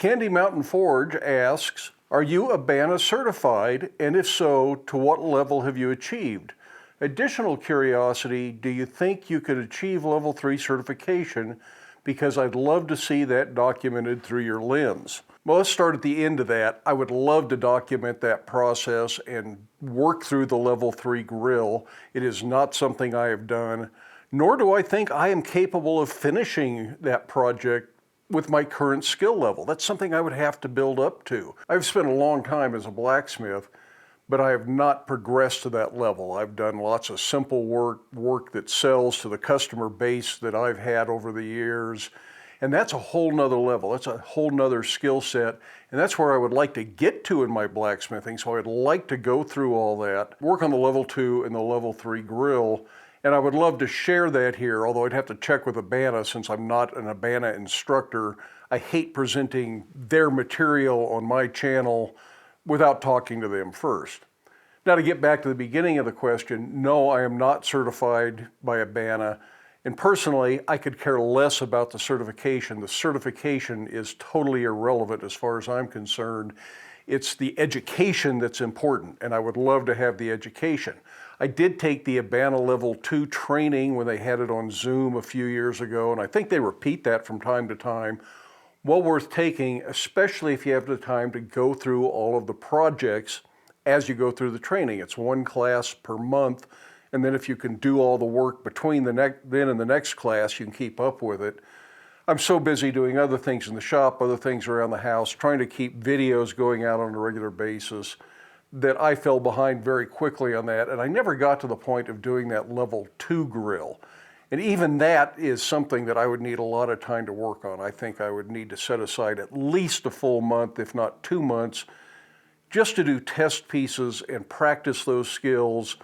Candy Mountain Forge asks, are you ABANA certified, and if so, to what level have you achieved? Additional curiosity, do you think you could achieve level 3 certification? Because I'd love to see that documented through your lens. Well, let's start at the end of that. I would love to document that process and work through the level 3 grill. It is not something I have done, nor do I think I am capable of finishing that project with my current skill level. That's something I would have to build up to. I've spent a long time as a blacksmith, but I have not progressed to that level. I've done lots of simple work that sells to the customer base that I've had over the years. And that's a whole nother level. That's a whole nother skill set. And that's where I would like to get to in my blacksmithing. So I'd like to go through all that, work on the level 2 and the level 3 grill. And I would love to share that here, although I'd have to check with ABANA since I'm not an ABANA instructor. I hate presenting their material on my channel without talking to them first. Now, to get back to the beginning of the question, no, I am not certified by ABANA. And personally, I could care less about the certification. The certification is totally irrelevant as far as I'm concerned. It's the education that's important, and I would love to have the education. I did take the ABANA Level 2 training when they had it on Zoom a few years ago, and I think they repeat that from time to time. Well worth taking, especially if you have the time to go through all of the projects as you go through the training. It's one class per month, and then if you can do all the work between then and the next class, you can keep up with it. I'm so busy doing other things in the shop, other things around the house, trying to keep videos going out on a regular basis, that I fell behind very quickly on that, and I never got to the point of doing that level 2 grill. And even that is something that I would need a lot of time to work on. I think I would need to set aside at least a full month, if not 2 months, just to do test pieces and practice those skills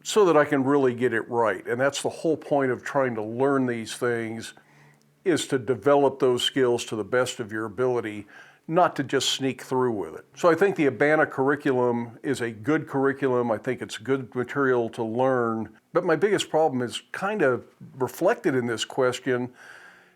so that I can really get it right. And that's the whole point of trying to learn these things, is to develop those skills to the best of your ability, not to just sneak through with it. So I think the ABANA curriculum is a good curriculum. I think it's good material to learn. But my biggest problem is kind of reflected in this question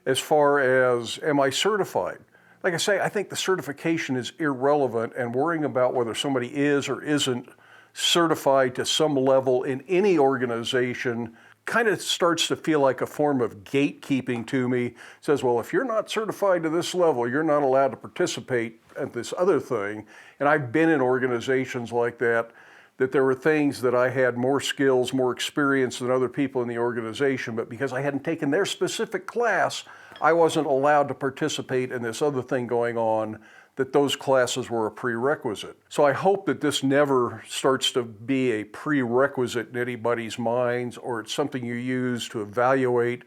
as far as, am I certified? Like I say, I think the certification is irrelevant, and worrying about whether somebody is or isn't certified to some level in any organization kind of starts to feel like a form of gatekeeping to me. It says, well, if you're not certified to this level, you're not allowed to participate at this other thing. And I've been in organizations like that there were things that I had more skills, more experience than other people in the organization, but because I hadn't taken their specific class, I wasn't allowed to participate in this other thing going on, that those classes were a prerequisite. So I hope that this never starts to be a prerequisite in anybody's minds, or it's something you use to evaluate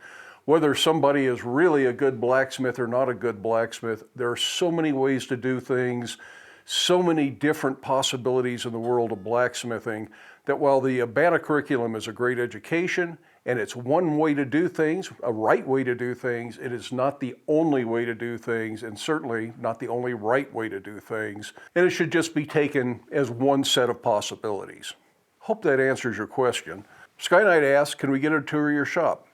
whether somebody is really a good blacksmith or not a good blacksmith. There are so many ways to do things, so many different possibilities in the world of blacksmithing, that while the ABANA curriculum is a great education, and it's one way to do things, a right way to do things, it is not the only way to do things, and certainly not the only right way to do things. And it should just be taken as one set of possibilities. Hope that answers your question. Sky Knight asks, can we get a tour of your shop?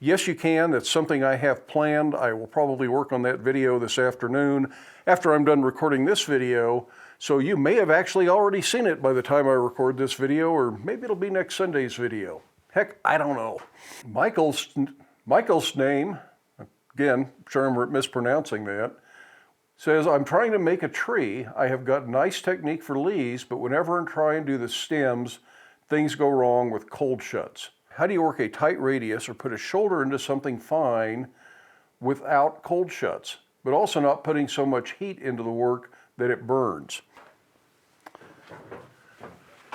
Yes, you can. That's something I have planned. I will probably work on that video this afternoon after I'm done recording this video. So you may have actually already seen it by the time I record this video, or maybe it'll be next Sunday's video. Heck, I don't know. Michael's name, again, I'm sure I'm mispronouncing that, says, I'm trying to make a tree. I have got nice technique for leaves, but whenever I'm trying to do the stems, things go wrong with cold shuts. How do you work a tight radius or put a shoulder into something fine without cold shuts, but also not putting so much heat into the work that it burns?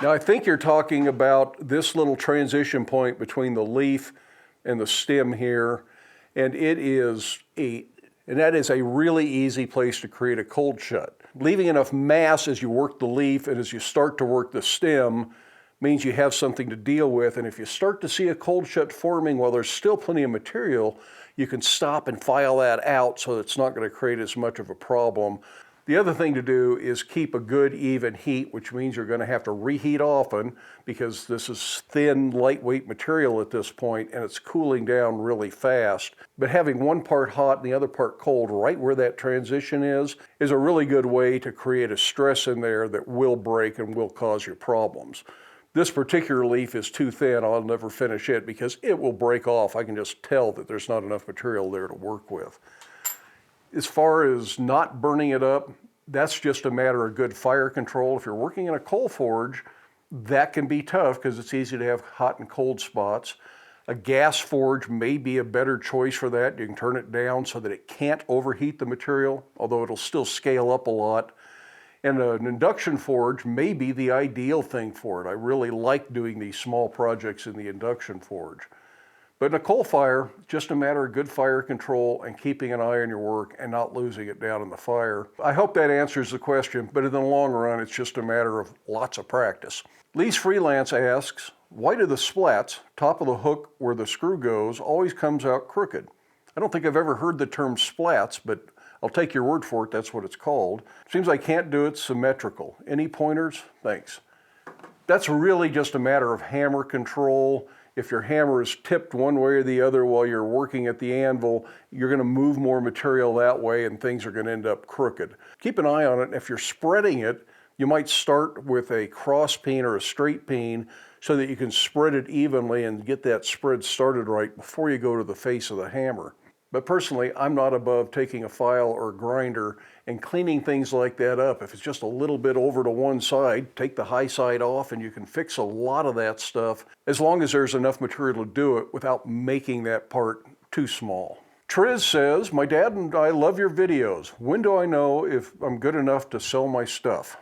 Now, I think you're talking about this little transition point between the leaf and the stem here, and that is a really easy place to create a cold shut. Leaving enough mass as you work the leaf and as you start to work the stem means you have something to deal with, and if you start to see a cold shut forming while there's still plenty of material, you can stop and file that out so it's not going to create as much of a problem. The other thing to do is keep a good even heat, which means you're going to have to reheat often because this is thin, lightweight material at this point and it's cooling down really fast. But having one part hot and the other part cold right where that transition is a really good way to create a stress in there that will break and will cause you problems. This particular leaf is too thin. I'll never finish it because it will break off. I can just tell that there's not enough material there to work with. As far as not burning it up, that's just a matter of good fire control. If you're working in a coal forge, that can be tough because it's easy to have hot and cold spots. A gas forge may be a better choice for that. You can turn it down so that it can't overheat the material, although it'll still scale up a lot. And an induction forge may be the ideal thing for it. I really like doing these small projects in the induction forge. But in a coal fire, just a matter of good fire control and keeping an eye on your work and not losing it down in the fire. I hope that answers the question, but in the long run, it's just a matter of lots of practice. Lee's Freelance asks, why do the splats, top of the hook where the screw goes, always comes out crooked? I don't think I've ever heard the term splats, but I'll take your word for it, that's what it's called. Seems I can't do it symmetrical. Any pointers? Thanks. That's really just a matter of hammer control. If your hammer is tipped one way or the other while you're working at the anvil, you're going to move more material that way and things are going to end up crooked. Keep an eye on it. If you're spreading it, you might start with a cross peen or a straight peen so that you can spread it evenly and get that spread started right before you go to the face of the hammer. But personally, I'm not above taking a file or a grinder and cleaning things like that up. If it's just a little bit over to one side, take the high side off and you can fix a lot of that stuff as long as there's enough material to do it without making that part too small. Triz says, my dad and I love your videos. When do I know if I'm good enough to sell my stuff?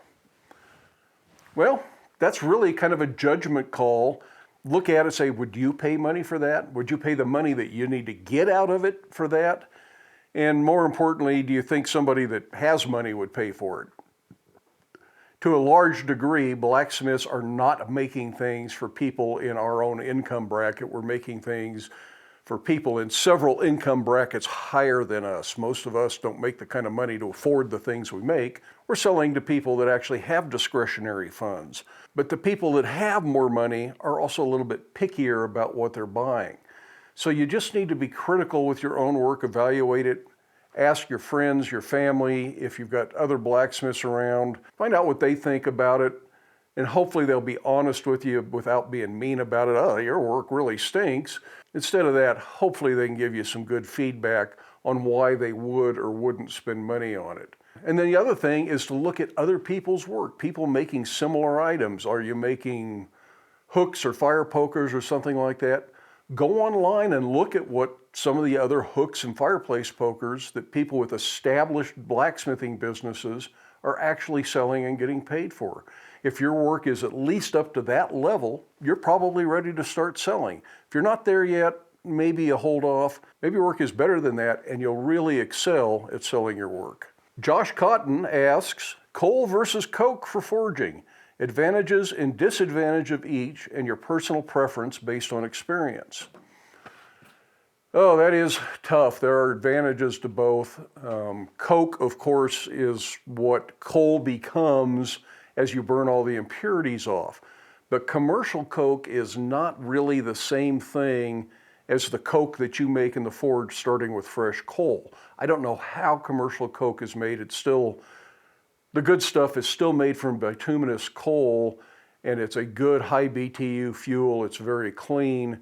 Well, that's really kind of a judgment call. Look at it and say, would you pay money for that? Would you pay the money that you need to get out of it for that? And more importantly, do you think somebody that has money would pay for it? To a large degree, blacksmiths are not making things for people in our own income bracket. We're making things for people in several income brackets higher than us. Most of us don't make the kind of money to afford the things we make. We're selling to people that actually have discretionary funds. But the people that have more money are also a little bit pickier about what they're buying. So you just need to be critical with your own work, evaluate it, ask your friends, your family, if you've got other blacksmiths around, find out what they think about it, and hopefully they'll be honest with you without being mean about it. Oh, your work really stinks. Instead of that, hopefully they can give you some good feedback on why they would or wouldn't spend money on it. And then the other thing is to look at other people's work, people making similar items. Are you making hooks or fire pokers or something like that? Go online and look at what some of the other hooks and fireplace pokers that people with established blacksmithing businesses are actually selling and getting paid for. If your work is at least up to that level, you're probably ready to start selling. If you're not there yet, maybe a hold off. Maybe your work is better than that and you'll really excel at selling your work. Josh Cotton asks, coal versus coke for forging, advantages and disadvantage of each and your personal preference based on experience. Oh, that is tough. There are advantages to both. Coke, of course, is what coal becomes as you burn all the impurities off. But commercial coke is not really the same thing as the coke that you make in the forge starting with fresh coal. I don't know how commercial coke is made. It's still, the good stuff is still made from bituminous coal, and it's a good high BTU fuel. It's very clean,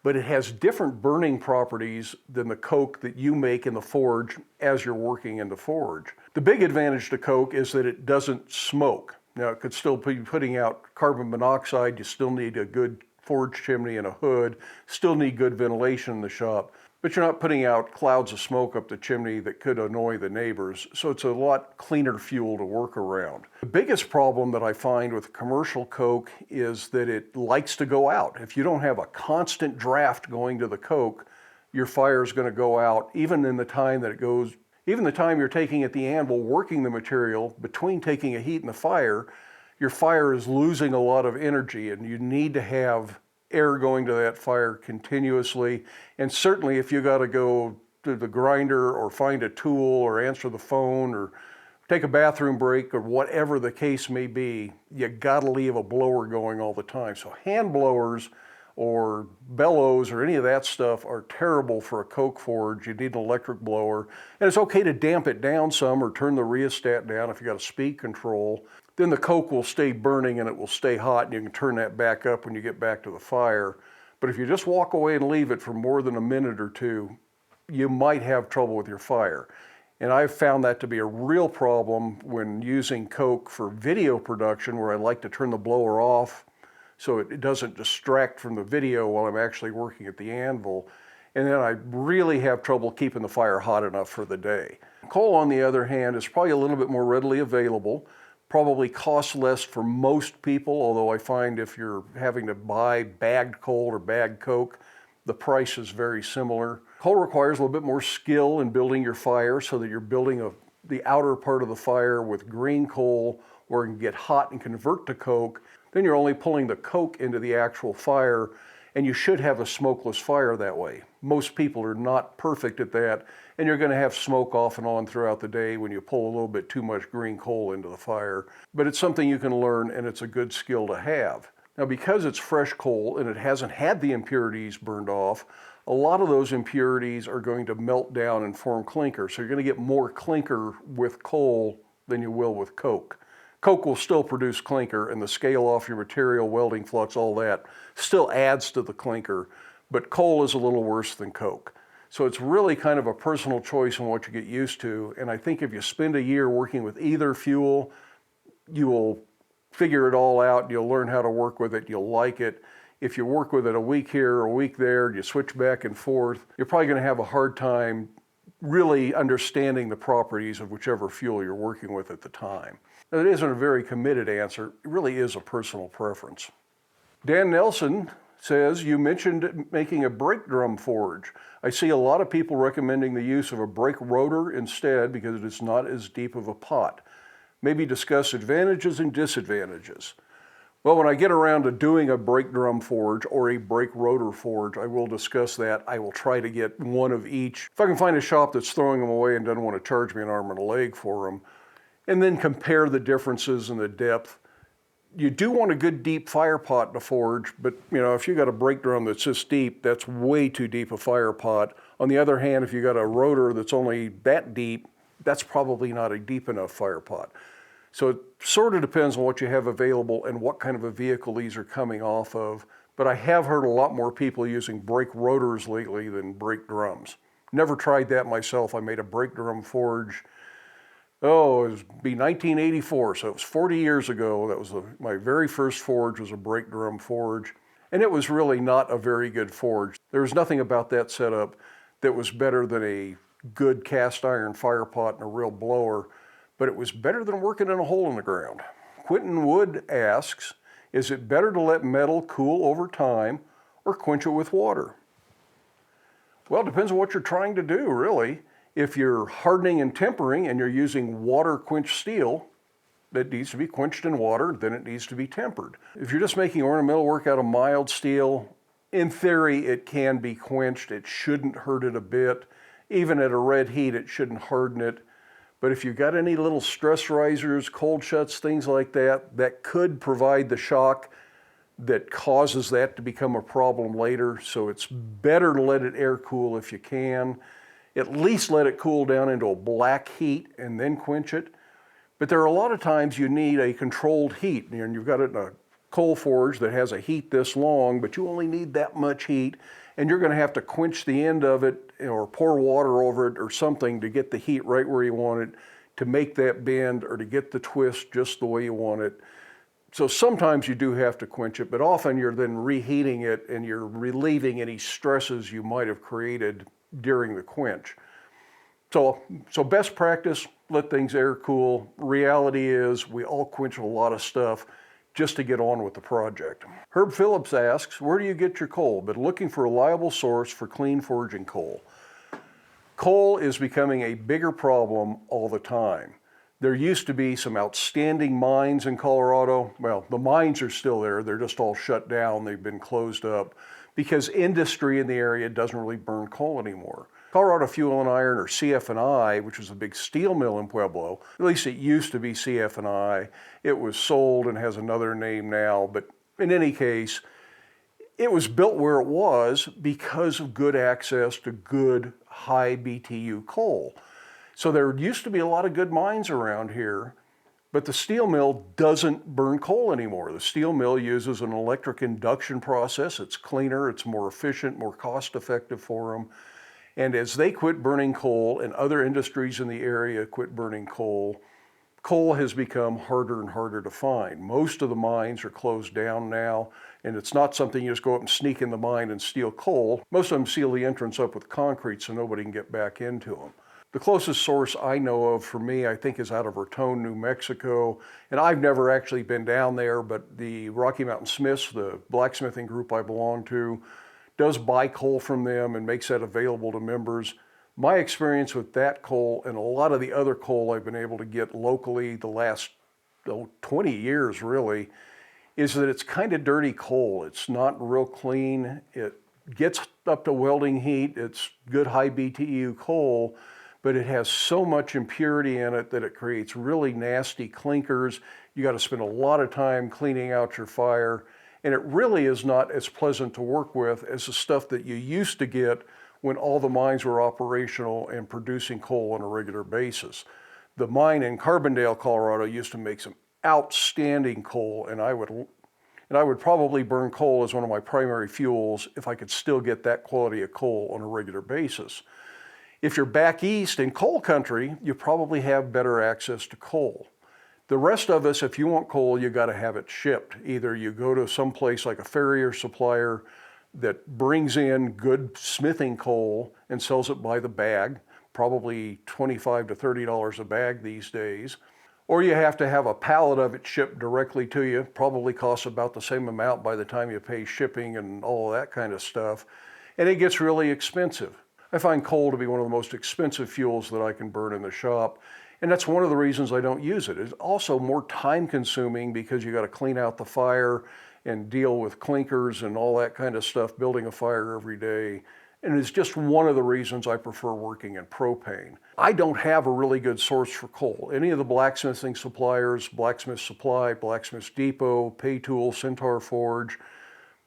but it has different burning properties than the coke that you make in the forge as you're working in the forge. The big advantage to coke is that it doesn't smoke. Now, it could still be putting out carbon monoxide. You still need a good forge chimney and a hood, still need good ventilation in the shop, but you're not putting out clouds of smoke up the chimney that could annoy the neighbors, so it's a lot cleaner fuel to work around. The biggest problem that I find with commercial coke is that it likes to go out. If you don't have a constant draft going to the coke, your fire is going to go out even in the time that it goes, even the time you're taking at the anvil, working the material, between taking a heat and the fire, your fire is losing a lot of energy and you need to have air going to that fire continuously. And certainly if you got to go to the grinder or find a tool or answer the phone or take a bathroom break or whatever the case may be, you gotta leave a blower going all the time. So hand blowers or bellows or any of that stuff are terrible for a coke forge. You need an electric blower. And it's okay to damp it down some or turn the rheostat down if you got a speed control. Then the coke will stay burning and it will stay hot, and you can turn that back up when you get back to the fire. But if you just walk away and leave it for more than a minute or two, you might have trouble with your fire. And I've found that to be a real problem when using coke for video production, where I like to turn the blower off so it doesn't distract from the video while I'm actually working at the anvil. And then I really have trouble keeping the fire hot enough for the day. Coal, on the other hand, is probably a little bit more readily available, probably costs less for most people, although I find if you're having to buy bagged coal or bagged coke, the price is very similar. Coal requires a little bit more skill in building your fire so that you're building the outer part of the fire with green coal where it can get hot and convert to coke. Then you're only pulling the coke into the actual fire, and you should have a smokeless fire that way. Most people are not perfect at that, and you're going to have smoke off and on throughout the day when you pull a little bit too much green coal into the fire. But it's something you can learn, and it's a good skill to have. Now, because it's fresh coal and it hasn't had the impurities burned off, a lot of those impurities are going to melt down and form clinker. So you're going to get more clinker with coal than you will with coke. Coke will still produce clinker, and the scale off your material, welding flux, all that still adds to the clinker, but coal is a little worse than coke. So it's really kind of a personal choice on what you get used to, and I think if you spend a year working with either fuel, you will figure it all out, you'll learn how to work with it, you'll like it. If you work with it a week here or a week there, you switch back and forth, you're probably going to have a hard time really understanding the properties of whichever fuel you're working with at the time. Now, it isn't a very committed answer. It really is a personal preference. Dan Nelson says, you mentioned making a brake drum forge. I see a lot of people recommending the use of a brake rotor instead because it is not as deep of a pot. Maybe discuss advantages and disadvantages. Well, when I get around to doing a brake drum forge or a brake rotor forge, I will discuss that. I will try to get one of each. If I can find a shop that's throwing them away and doesn't want to charge me an arm and a leg for them, and then compare the differences in the depth. You do want a good deep fire pot to forge, but if you got a brake drum that's this deep, that's way too deep a fire pot. On the other hand, if you got a rotor that's only that deep, that's probably not a deep enough fire pot. So it sort of depends on what you have available and what kind of a vehicle these are coming off of, but I have heard a lot more people using brake rotors lately than brake drums. Never tried that myself. I made a brake drum forge. It was 1984, so it was 40 years ago. That was my very first forge, was a brake drum forge. And it was really not a very good forge. There was nothing about that setup that was better than a good cast iron fire pot and a real blower, but it was better than working in a hole in the ground. Quentin Wood asks, is it better to let metal cool over time or quench it with water? Well, it depends on what you're trying to do, really. If you're hardening and tempering and you're using water quenched steel that needs to be quenched in water, then it needs to be tempered. If you're just making ornamental work out of mild steel, in theory it can be quenched. It shouldn't hurt it a bit. Even at a red heat, it shouldn't harden it. But if you've got any little stress risers, cold shuts, things like that, that could provide the shock that causes that to become a problem later. So it's better to let it air cool if you can. At least let it cool down into a black heat and then quench it. But there are a lot of times you need a controlled heat, and you've got it in a coal forge that has a heat this long, but you only need that much heat, and you're going to have to quench the end of it or pour water over it or something to get the heat right where you want it, to make that bend or to get the twist just the way you want it. So sometimes you do have to quench it, but often you're then reheating it and you're relieving any stresses you might have created during the quench. So best practice, let things air cool. Reality is we all quench a lot of stuff just to get on with the project. Herb Phillips asks, where do you get your coal? Been looking for a reliable source for clean forging coal. Coal is becoming a bigger problem all the time. There used to be some outstanding mines in Colorado. Well, the mines are still there. They're just all shut down. They've been closed up because industry in the area doesn't really burn coal anymore. Colorado Fuel and Iron, or CF&I, which was a big steel mill in Pueblo, at least it used to be CF&I. It was sold and has another name now, but in any case, it was built where it was because of good access to good high BTU coal. So there used to be a lot of good mines around here, but the steel mill doesn't burn coal anymore. The steel mill uses an electric induction process. It's cleaner, it's more efficient, more cost effective for them. And as they quit burning coal and other industries in the area quit burning coal, coal has become harder and harder to find. Most of the mines are closed down now, and it's not something you just go up and sneak in the mine and steal coal. Most of them seal the entrance up with concrete so nobody can get back into them. The closest source I know of for me, I think, is out of Raton, New Mexico. And I've never actually been down there, but the Rocky Mountain Smiths, the blacksmithing group I belong to, does buy coal from them and makes that available to members. My experience with that coal and a lot of the other coal I've been able to get locally the last 20 years really, is that it's kind of dirty coal. It's not real clean. It gets up to welding heat. It's good high BTU coal, but it has so much impurity in it that it creates really nasty clinkers. You got to spend a lot of time cleaning out your fire, and it really is not as pleasant to work with as the stuff that you used to get when all the mines were operational and producing coal on a regular basis. The mine in Carbondale, Colorado used to make some outstanding coal, and I would probably burn coal as one of my primary fuels if I could still get that quality of coal on a regular basis. If you're back east in coal country, you probably have better access to coal. The rest of us, if you want coal, you got to have it shipped. Either you go to some place like a farrier supplier that brings in good smithing coal and sells it by the bag, probably $25 to $30 a bag these days, or you have to have a pallet of it shipped directly to you. Probably costs about the same amount by the time you pay shipping and all that kind of stuff, and it gets really expensive. I find coal to be one of the most expensive fuels that I can burn in the shop, and that's one of the reasons I don't use it. It's also more time consuming because you got to clean out the fire and deal with clinkers and all that kind of stuff, building a fire every day. And it's just one of the reasons I prefer working in propane. I don't have a really good source for coal. Any of the blacksmithing suppliers, Blacksmith Supply, Blacksmith Depot, Pay Tool, Centaur Forge,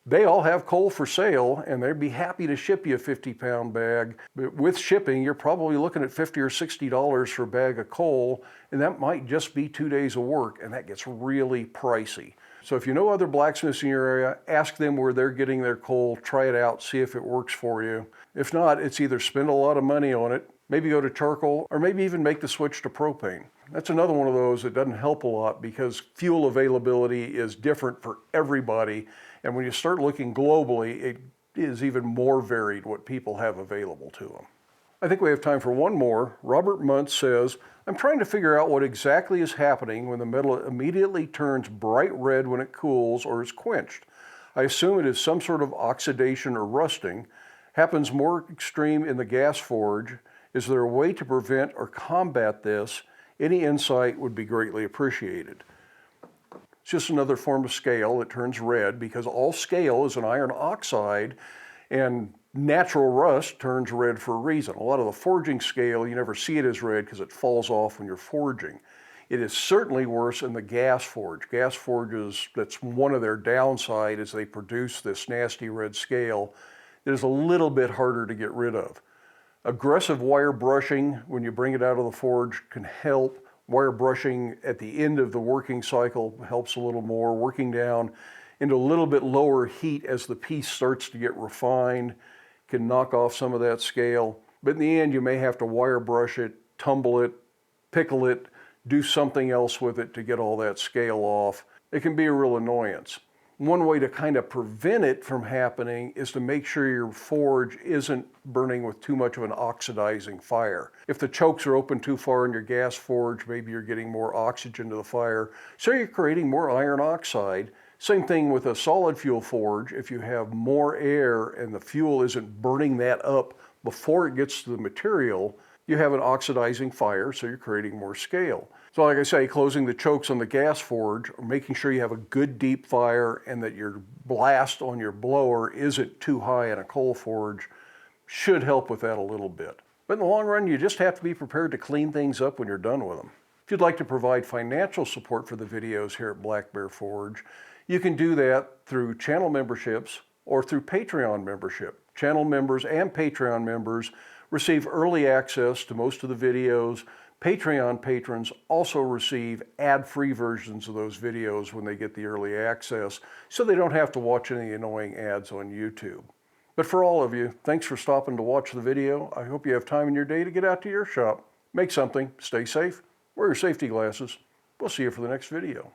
they all have coal for sale, and they'd be happy to ship you a 50-pound bag. But with shipping, you're probably looking at $50 or $60 for a bag of coal, and that might just be 2 days of work, and that gets really pricey. So if you know other blacksmiths in your area, ask them where they're getting their coal, try it out, see if it works for you. If not, it's either spend a lot of money on it, maybe go to charcoal, or maybe even make the switch to propane. That's another one of those that doesn't help a lot because fuel availability is different for everybody. And when you start looking globally, it is even more varied what people have available to them. I think we have time for one more. Robert Muntz says, I'm trying to figure out what exactly is happening when the metal immediately turns bright red when it cools or is quenched. I assume it is some sort of oxidation or rusting. Happens more extreme in the gas forge. Is there a way to prevent or combat this? Any insight would be greatly appreciated. It's just another form of scale that turns red because all scale is an iron oxide, and natural rust turns red for a reason. A lot of the forging scale, you never see it as red because it falls off when you're forging. It is certainly worse in the gas forge. Gas forges, that's one of their downside, is they produce this nasty red scale that is a little bit harder to get rid of. Aggressive wire brushing when you bring it out of the forge can help. Wire brushing at the end of the working cycle helps a little more. Working down into a little bit lower heat as the piece starts to get refined can knock off some of that scale. But in the end, you may have to wire brush it, tumble it, pickle it, do something else with it to get all that scale off. It can be a real annoyance. One way to kind of prevent it from happening is to make sure your forge isn't burning with too much of an oxidizing fire. If the chokes are open too far in your gas forge, maybe you're getting more oxygen to the fire, so you're creating more iron oxide. Same thing with a solid fuel forge. If you have more air and the fuel isn't burning that up before it gets to the material, you have an oxidizing fire, so you're creating more scale. So like I say, closing the chokes on the gas forge, or making sure you have a good deep fire and that your blast on your blower isn't too high in a coal forge should help with that a little bit. But in the long run, you just have to be prepared to clean things up when you're done with them. If you'd like to provide financial support for the videos here at Black Bear Forge, you can do that through channel memberships or through Patreon membership. Channel members and Patreon members receive early access to most of the videos. Patreon patrons also receive ad-free versions of those videos when they get the early access, so they don't have to watch any annoying ads on YouTube. But for all of you, thanks for stopping to watch the video. I hope you have time in your day to get out to your shop, make something, stay safe, wear your safety glasses. We'll see you for the next video.